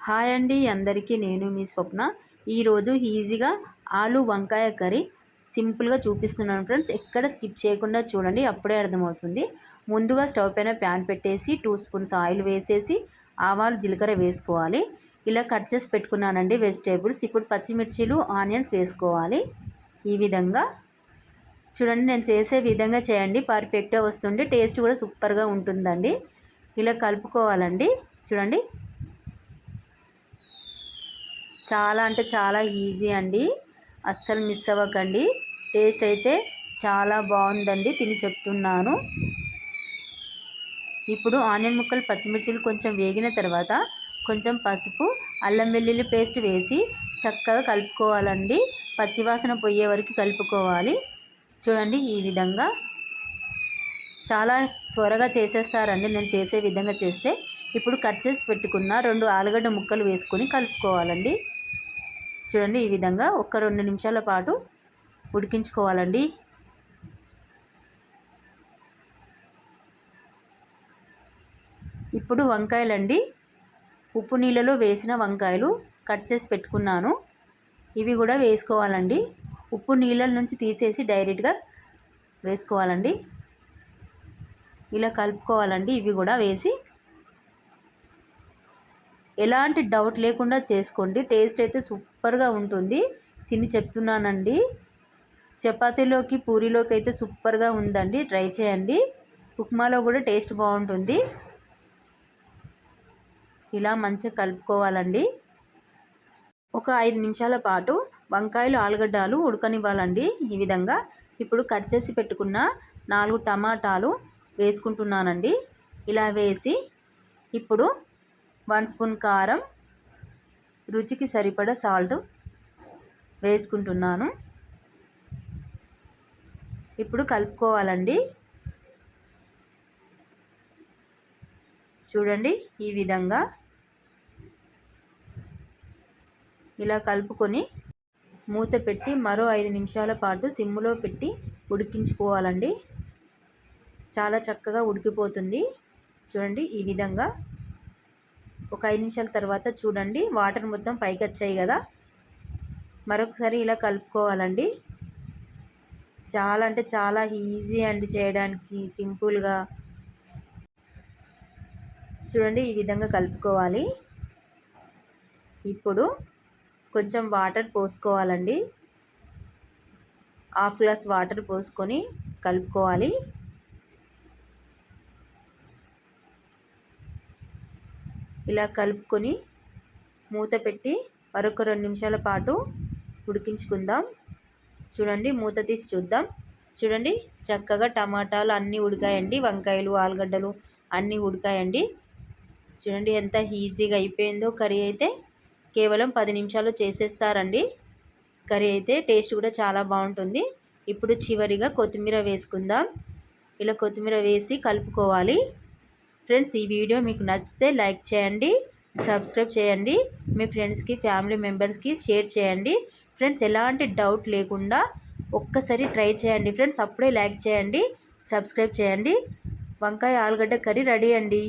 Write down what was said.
Hi అండి అందరికీ, నేను మీ స్వప్న. ఈరోజు ఈజీగా ఆలు వంకాయ కర్రీ సింపుల్గా చూపిస్తున్నాను ఫ్రెండ్స్. ఎక్కడ స్కిప్ చేయకుండా చూడండి, అప్పుడే అర్థమవుతుంది. ముందుగా స్టవ్ పైన ప్యాన్ పెట్టేసి 2 స్పూన్స్ ఆయిల్ వేసేసి ఆవాలు జీలకర్ర వేసుకోవాలి. ఇలా కట్ చేసి పెట్టుకున్నానండి వెజిటేబుల్స్. ఇప్పుడు పచ్చిమిర్చీలు ఆనియన్స్ వేసుకోవాలి. ఈ విధంగా చూడండి, నేను చేసే విధంగా చేయండి, పర్ఫెక్ట్గా వస్తుంది, టేస్ట్ కూడా సూపర్గా ఉంటుందండి. ఇలా కలుపుకోవాలండి. చూడండి, చాలా అంటే చాలా ఈజీ అండి, అస్సలు మిస్ అవ్వకండి. టేస్ట్ అయితే చాలా బాగుందండి, తిని చెప్తున్నాను. ఇప్పుడు ఆనియన్ ముక్కలు పచ్చిమిర్చిలు కొంచెం వేగిన తర్వాత కొంచెం పసుపు, అల్లం వెల్లుల్లి పేస్ట్ వేసి చక్కగా కలుపుకోవాలండి. పచ్చివాసన పోయే వరకు కలుపుకోవాలి. చూడండి, ఈ విధంగా చాలా త్వరగా చేసేస్తారండి నేను చేసే విధంగా చేస్తే. ఇప్పుడు కట్ చేసి పెట్టుకున్న 2 ఆలుగడ్డ ముక్కలు వేసుకొని కలుపుకోవాలండి. చూడండి, ఈ విధంగా ఒక 2 నిమిషాల పాటు ఉడికించుకోవాలండి. ఇప్పుడు వంకాయలండి, ఉప్పు నీళ్ళలో వేసిన వంకాయలు కట్ చేసి పెట్టుకున్నాను. ఇవి కూడా వేసుకోవాలండి. ఉప్పు నీళ్ళ నుంచి తీసేసి డైరెక్ట్గా వేసుకోవాలండి. ఇలా కలుపుకోవాలండి. ఇవి కూడా వేసి ఎలాంటి డౌట్ లేకుండా చేసుకోండి. టేస్ట్ అయితే సూపర్గా ఉంటుంది, తిని చెప్తున్నానండి. చపాతీలోకి పూరీలోకి అయితే సూపర్గా ఉందండి, ట్రై చేయండి. ఉప్మాలో కూడా టేస్ట్ బాగుంటుంది. ఇలా మంచిగా కలుపుకోవాలండి. ఒక 5 నిమిషాల పాటు వంకాయలు ఆలుగడ్డలు ఉడకనివ్వాలండి. ఈ విధంగా ఇప్పుడు కట్ చేసి పెట్టుకున్న 4 టమాటాలు వేసుకుంటున్నానండి. ఇలా వేసి ఇప్పుడు 1 స్పూన్ కారం, రుచికి సరిపడా సాల్ట్ వేసుకుంటున్నాను. ఇప్పుడు కలుపుకోవాలండి. చూడండి, ఈ విధంగా ఇలా కలుపుకొని మూత పెట్టి మరో 5 నిమిషాల పాటు సిమ్లో పెట్టి ఉడికించుకోవాలండి. చాలా చక్కగా ఉడికిపోతుంది. చూడండి, ఈ విధంగా ఒక 5 నిమిషాల తర్వాత చూడండి, వాటర్ మొత్తం పైకి వచ్చాయి కదా. మరొకసారి ఇలా కలుపుకోవాలండి. చాలా అంటే చాలా ఈజీ అండి చేయడానికి, సింపుల్గా. చూడండి, ఈ విధంగా కలుపుకోవాలి. ఇప్పుడు కొంచెం వాటర్ పోసుకోవాలండి. 1/2 గ్లాస్ వాటర్ పోసుకొని కలుపుకోవాలి. ఇలా కలుపుకొని మూత పెట్టి మరొక 2 నిమిషాల పాటు ఉడికించుకుందాం. చూడండి, మూత తీసి చూద్దాం. చూడండి, చక్కగా టమాటాలు అన్నీ ఉడికాయండి, వంకాయలు ఆలుగడ్డలు అన్నీ ఉడికాయండి. చూడండి ఎంత ఈజీగా అయిపోయిందో. కర్రీ అయితే కేవలం 10 నిమిషాలు చేసేస్తారండి. కర్రీ అయితే టేస్ట్ కూడా చాలా బాగుంటుంది. ఇప్పుడు చివరిగా కొత్తిమీర వేసుకుందాం. ఇలా కొత్తిమీర వేసి కలుపుకోవాలి. ఫ్రెండ్స్, ఈ వీడియో మీకు నచ్చితే లైక్ చేయండి, సబ్స్క్రైబ్ చేయండి, మీ ఫ్రెండ్స్కి ఫ్యామిలీ మెంబర్స్కి షేర్ చేయండి. ఫ్రెండ్స్, ఎలాంటి డౌట్ లేకుండా ఒక్కసారి ట్రై చేయండి ఫ్రెండ్స్. అప్పుడే లైక్ చేయండి, సబ్స్క్రైబ్ చేయండి. వంకాయ ఆలుగడ్డ కర్రీ రెడీ అండి.